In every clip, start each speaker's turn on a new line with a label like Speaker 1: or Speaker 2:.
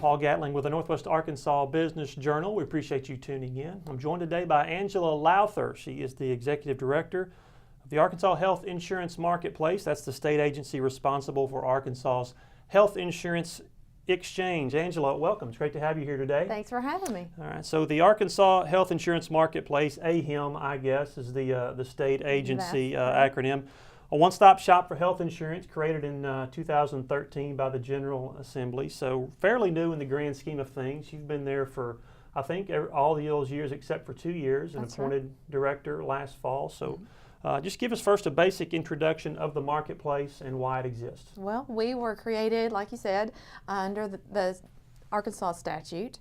Speaker 1: Paul Gatling with the Northwest Arkansas Business Journal. We appreciate you tuning in. I'm joined today by Angela Lowther. She is the Executive Director of the Arkansas Health Insurance Marketplace. That's the state agency responsible for Arkansas's health insurance exchange. Angela, welcome. It's great to have you here today.
Speaker 2: Thanks for having me.
Speaker 1: All right, so the Arkansas Health Insurance Marketplace, AHIM, I guess, is the state agency acronym. A one-stop shop for health insurance created in 2013 by the General Assembly, so fairly new in the grand scheme of things. You've been there for, I think, all those years except for 2 years, and appointed director last fall. So just give us first a basic introduction of the marketplace and why it exists.
Speaker 2: Well, we were created, like you said, under the Arkansas statute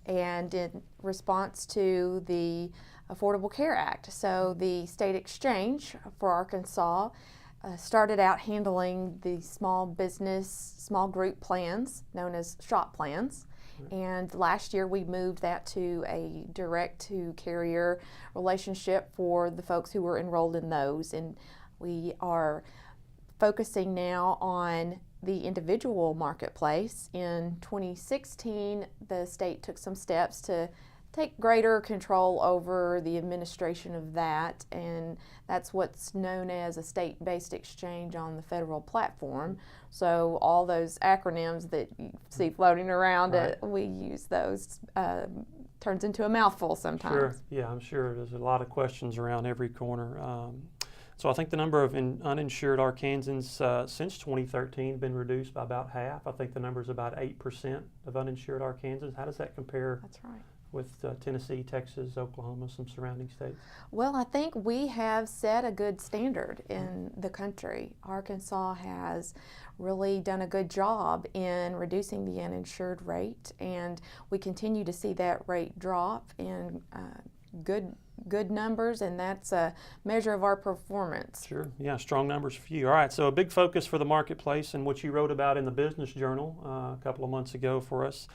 Speaker 2: and in response to the Affordable Care Act. So the state exchange for Arkansas started out handling the small business, small group plans known as SHOP plans. And last year we moved that to a direct-to-carrier relationship for the folks who were enrolled in those. And we are focusing now on the individual marketplace. In 2016, the state took some steps to take greater control over the administration of that, and that's what's known as a state-based exchange on the federal platform. So all those acronyms that you see floating around, we use those. Turns into a mouthful sometimes.
Speaker 1: Sure, yeah, I'm sure there's a lot of questions around every corner. So I think the number of uninsured Arkansans since 2013 been reduced by about half. I think the number is about 8% of uninsured Arkansans. How does that compare?
Speaker 2: That's right.
Speaker 1: With Tennessee, Texas, Oklahoma, some surrounding states?
Speaker 2: Well, I think we have set a good standard in the country. Arkansas has really done a good job in reducing the uninsured rate, and we continue to see that rate drop in good numbers, and that's a measure of our performance.
Speaker 1: Sure, yeah, strong numbers for you. All right, so a big focus for the marketplace and what you wrote about in the Business Journal a couple of months ago for us.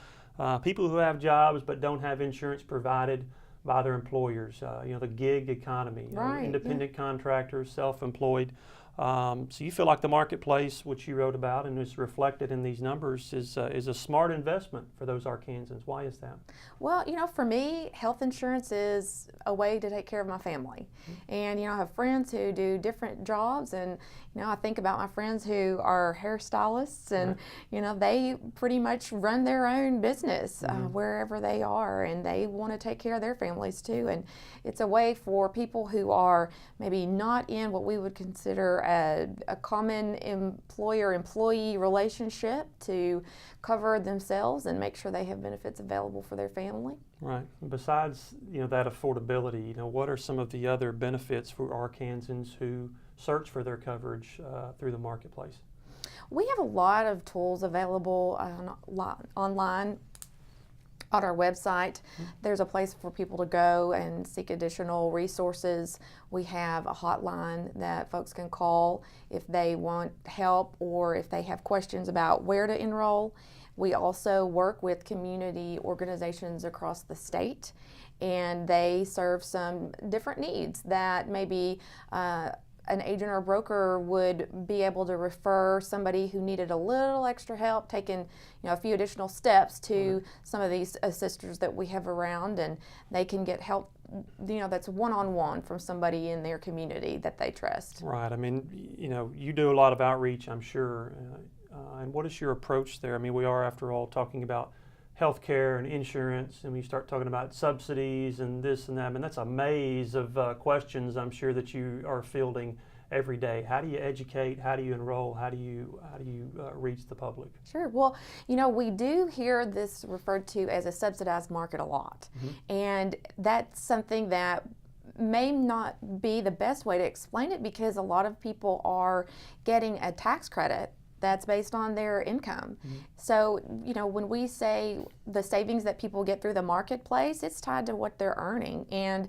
Speaker 1: People who have jobs but don't have insurance provided by their employers, the gig economy, independent contractors, self-employed. So you feel like the marketplace, which you wrote about and is reflected in these numbers, is a smart investment for those Arkansans. Why is that?
Speaker 2: Well, for me, health insurance is a way to take care of my family. And, I have friends who do different jobs, and, I think about my friends who are hairstylists, and, they pretty much run their own business wherever they are, and they want to take care of their families too. And it's a way for people who are maybe not in what we would consider a common employer-employee relationship to cover themselves and make sure they have benefits available for their family.
Speaker 1: Right. Besides, that affordability, what are some of the other benefits for Arkansans who search for their coverage through the marketplace?
Speaker 2: We have a lot of tools available online. On our website, there's a place for people to go and seek additional resources. We have a hotline that folks can call if they want help or if they have questions about where to enroll. We also work with community organizations across the state, and they serve some different needs that maybe an agent or broker would be able to refer somebody who needed a little extra help, taking a few additional steps to some of these sisters that we have around, and they can get help that's one-on-one from somebody in their community that they trust.
Speaker 1: Right. I mean, you do a lot of outreach, I'm sure. And what is your approach there? I mean, we are, after all, talking about healthcare and insurance, and we start talking about subsidies and this and that. I mean, that's a maze of questions I'm sure that you are fielding every day. How do you educate? How do you enroll? How do you reach the public?
Speaker 2: Sure. Well, we do hear this referred to as a subsidized market a lot, and that's something that may not be the best way to explain it, because a lot of people are getting a tax credit that's based on their income. So, when we say the savings that people get through the marketplace, it's tied to what they're earning. And,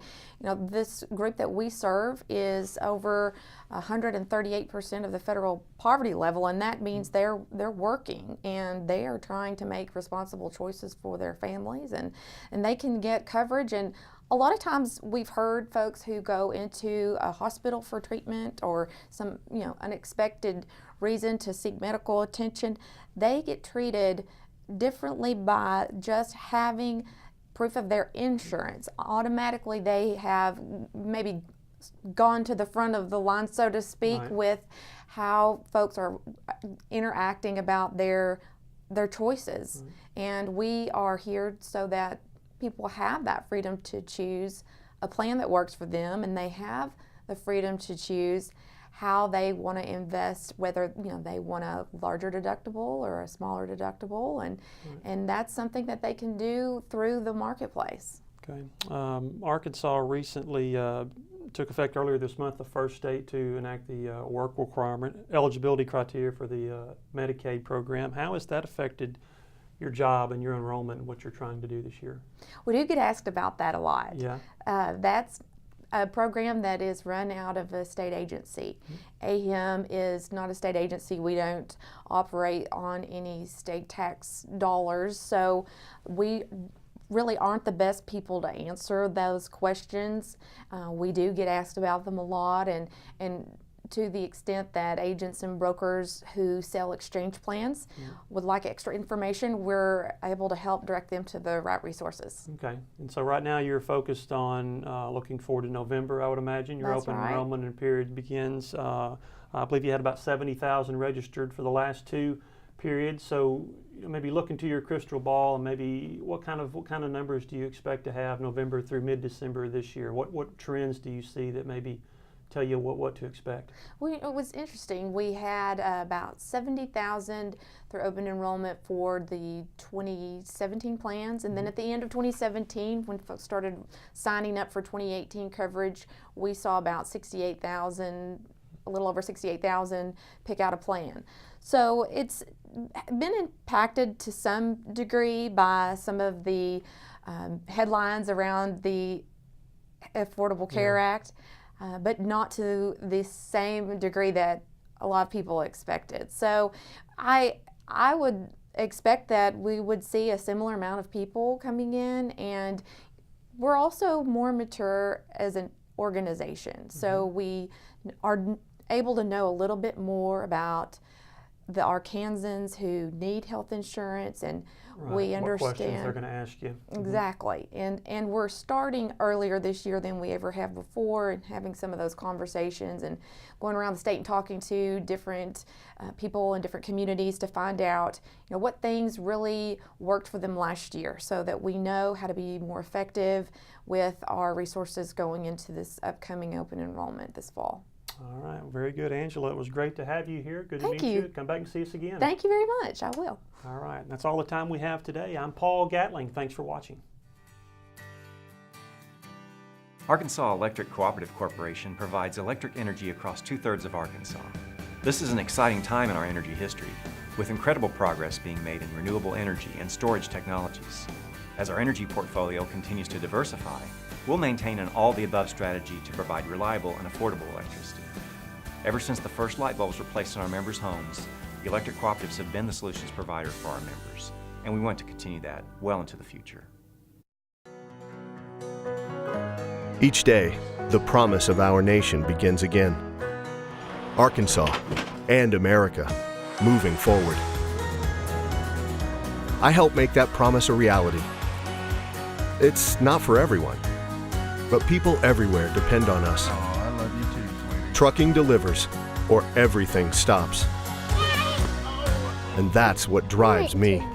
Speaker 2: this group that we serve is over 138% of the federal poverty level, and that means they're working and they are trying to make responsible choices for their families, and they can get coverage. And a lot of times we've heard folks who go into a hospital for treatment or some unexpected reason to seek medical attention, they get treated differently by just having proof of their insurance. Automatically they have maybe gone to the front of the line, so to speak,
Speaker 1: Right.
Speaker 2: with how folks are interacting about their choices. And we are here so that people have that freedom to choose a plan that works for them, and they have the freedom to choose how they want to invest, whether they want a larger deductible or a smaller deductible, and that's something that they can do through the marketplace.
Speaker 1: Okay. Arkansas recently took effect earlier this month, the first state to enact the work requirement eligibility criteria for the Medicaid program. How has that affected your job and your enrollment and what you're trying to do this year?
Speaker 2: We do get asked about that a lot.
Speaker 1: Yeah.
Speaker 2: That's a program that is run out of a state agency. AHIM is not a state agency. We don't operate on any state tax dollars, so we really aren't the best people to answer those questions. We do get asked about them a lot, and to the extent that agents and brokers who sell exchange plans would like extra information, we're able to help direct them to the right resources.
Speaker 1: Okay. And so right now you're focused on looking forward to November, I would imagine. Your
Speaker 2: That's
Speaker 1: open
Speaker 2: right.
Speaker 1: enrollment period begins. I believe you had about 70,000 registered for the last two periods. So maybe look into your crystal ball and maybe what kind of numbers do you expect to have November through mid-December this year? What trends do you see that maybe tell you what to expect?
Speaker 2: Well, it was interesting. We had about 70,000 through open enrollment for the 2017 plans, and then at the end of 2017, when folks started signing up for 2018 coverage, we saw about 68,000, a little over 68,000 pick out a plan. So it's been impacted to some degree by some of the headlines around the Affordable Care Act. But not to the same degree that a lot of people expected. So I would expect that we would see a similar amount of people coming in, and we're also more mature as an organization. So we are able to know a little bit more about the Arkansans who need health insurance, and we understand
Speaker 1: what questions they're going to ask you.
Speaker 2: Exactly. And we're starting earlier this year than we ever have before, and having some of those conversations and going around the state and talking to different people in different communities to find out what things really worked for them last year, so that we know how to be more effective with our resources going into this upcoming open enrollment this fall.
Speaker 1: All right, very good, Angela. It was great to have you here. Good to
Speaker 2: Thank
Speaker 1: meet
Speaker 2: you.
Speaker 1: you. Come back and see us again.
Speaker 2: Thank you very much. I will.
Speaker 1: All right, that's all the time we have today. I'm Paul Gatling. Thanks for watching.
Speaker 3: Arkansas Electric Cooperative Corporation provides electric energy across 2/3 of Arkansas. This is an exciting time in our energy history, with incredible progress being made in renewable energy and storage technologies. As our energy portfolio continues to diversify, we'll maintain an all-the-above strategy to provide reliable and affordable electricity. Ever since the first light bulbs were placed in our members' homes, the electric cooperatives have been the solutions provider for our members, and we want to continue that well into the future.
Speaker 4: Each day, the promise of our nation begins again. Arkansas and America, moving forward. I help make that promise a reality. It's not for everyone, but people everywhere depend on us.
Speaker 5: Oh, I love you too, sweetie.
Speaker 4: Trucking delivers, or everything stops. And that's what drives me.